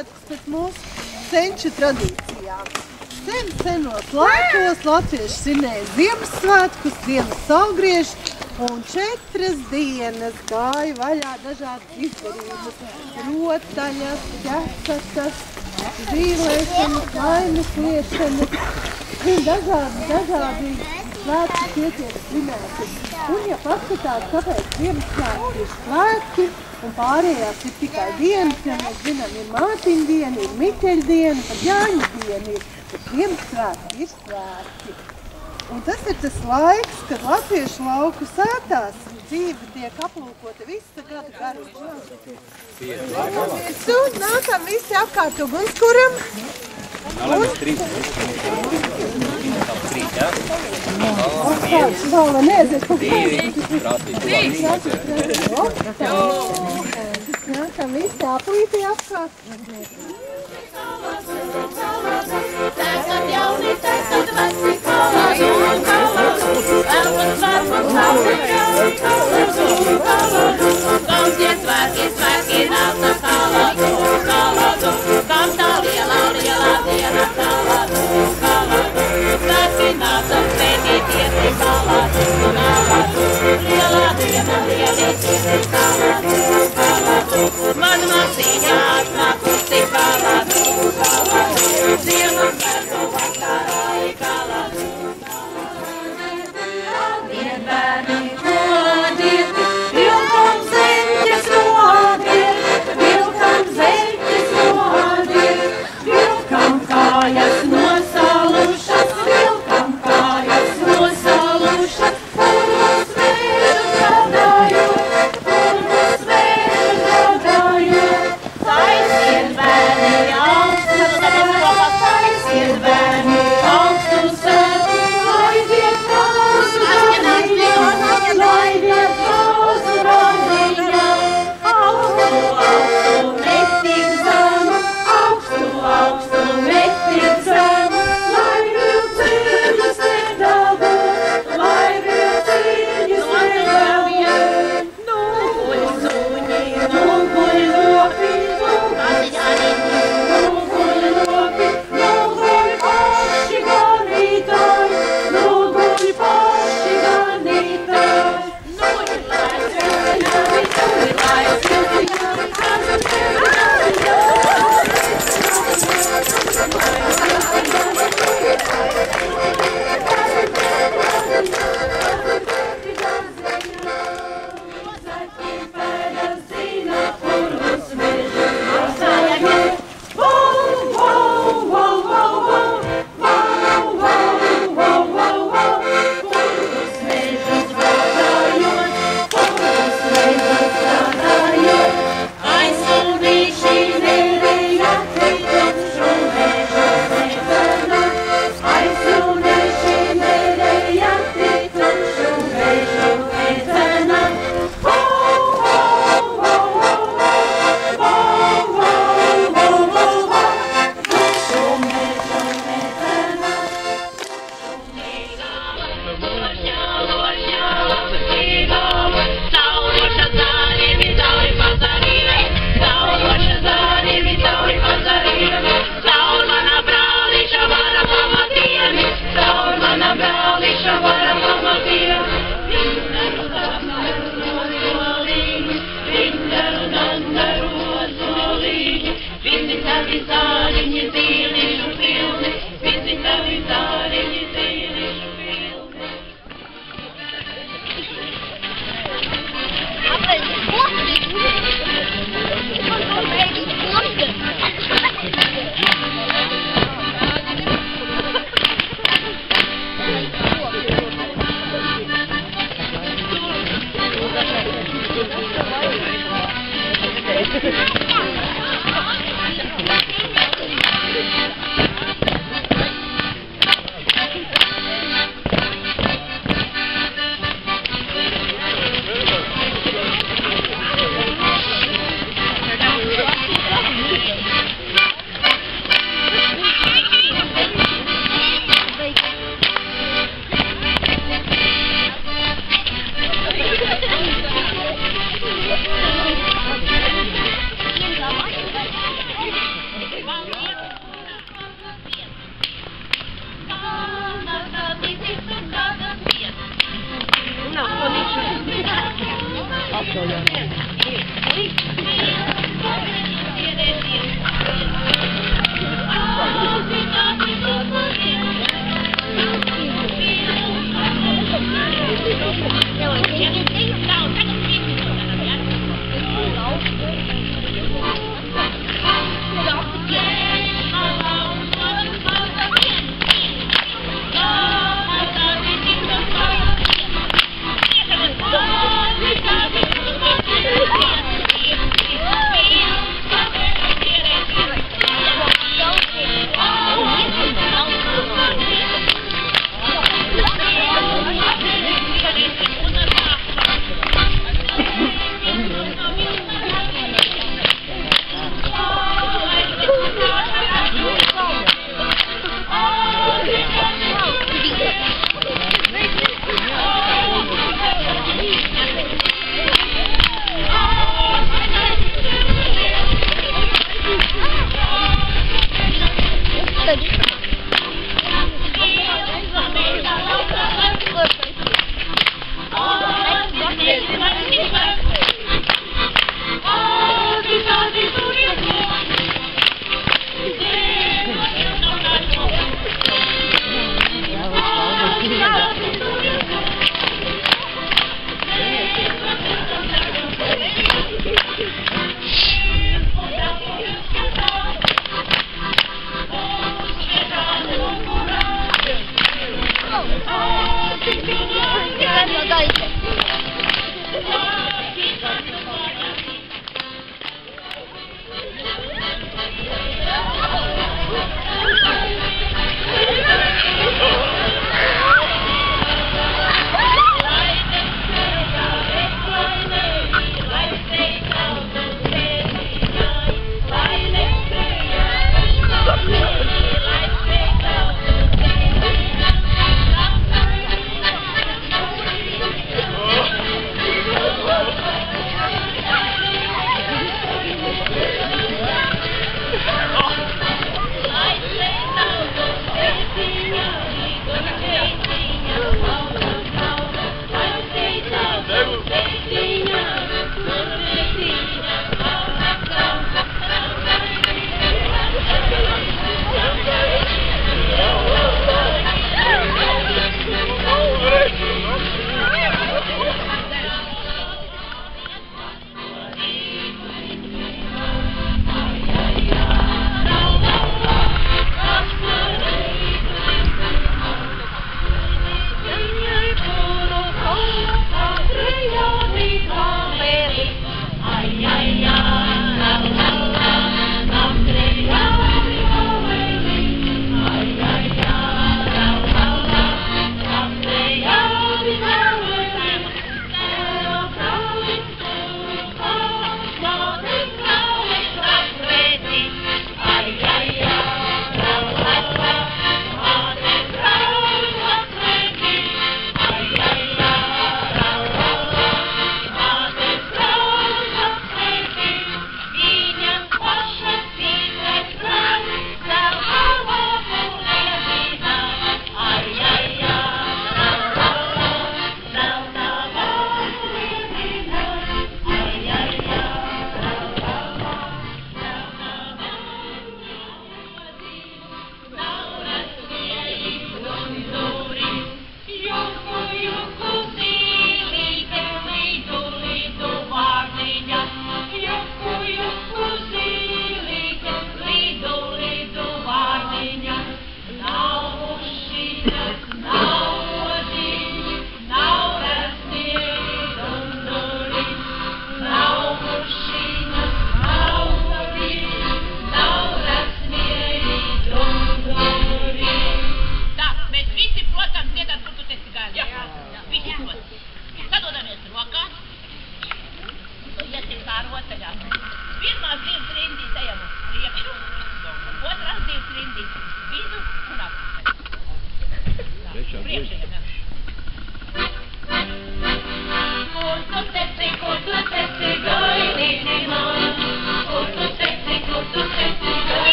Ziemassvētkus pēc mūsu senču tradīcijām. Senos laikos latvieši svinēja Ziemassvētkus, dienas saulgriežus, un 4 dienas gāja vaļā dažādas izdarības, rotaļas, ķecatas, zīlēšanas, laimes liešanas, dažādi svētki tiek svinēti. Un, ja paskatās, kāpēc Ziemassvētki ir svētki, un pārējās ir tikai dienas, ja mēs zinām, ir Mārtiņa diena, ir Miķeļa diena, pat Jāņa diena ir, bet Ziemassvētki ir svētki. Un tas ir tas laiks, kad latviešu lauku sētās dzīve tiek aplūkota visa gada garumā. Un nākam visi apkārt ugunskuram. Nākam visi aplīti apkārt. Tēsat jauni, tēsat veci, kalādu un kalādu, velpat svētkus naudu, kalādu un kalādu, kam tie svētki nāca kalādu un kalādu, kam tā lielā diena kalādu un kalādu, svētki nāca svētīties kalādu un kalādu, lielā diena lielīties kalādu un kalādu, man māsīņā atnākusi kalādu un kalādu, Ziemassvētku vakarā ir kalādu un kalādu. Adiet, bērni, odiet, vilkam zeķes nodiet, vilkam zeķes nodiet, vilkam kājas nosalušas, vilkam kājas nosalušas, kurus vēru gādājot, kurus vēru gādājot. Taisiet, bērni, taisiet, bērni, augstu sēdu, laidiet kāzu radiņā, laidiet kāzu radiņā, augstu netik zemu, augstu netik zemu, lai vilciņus nedabū, lai vilciņus nedabū. Nūguļ suņi, nūguļ lopi,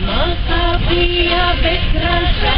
Masa bija bez krāšā.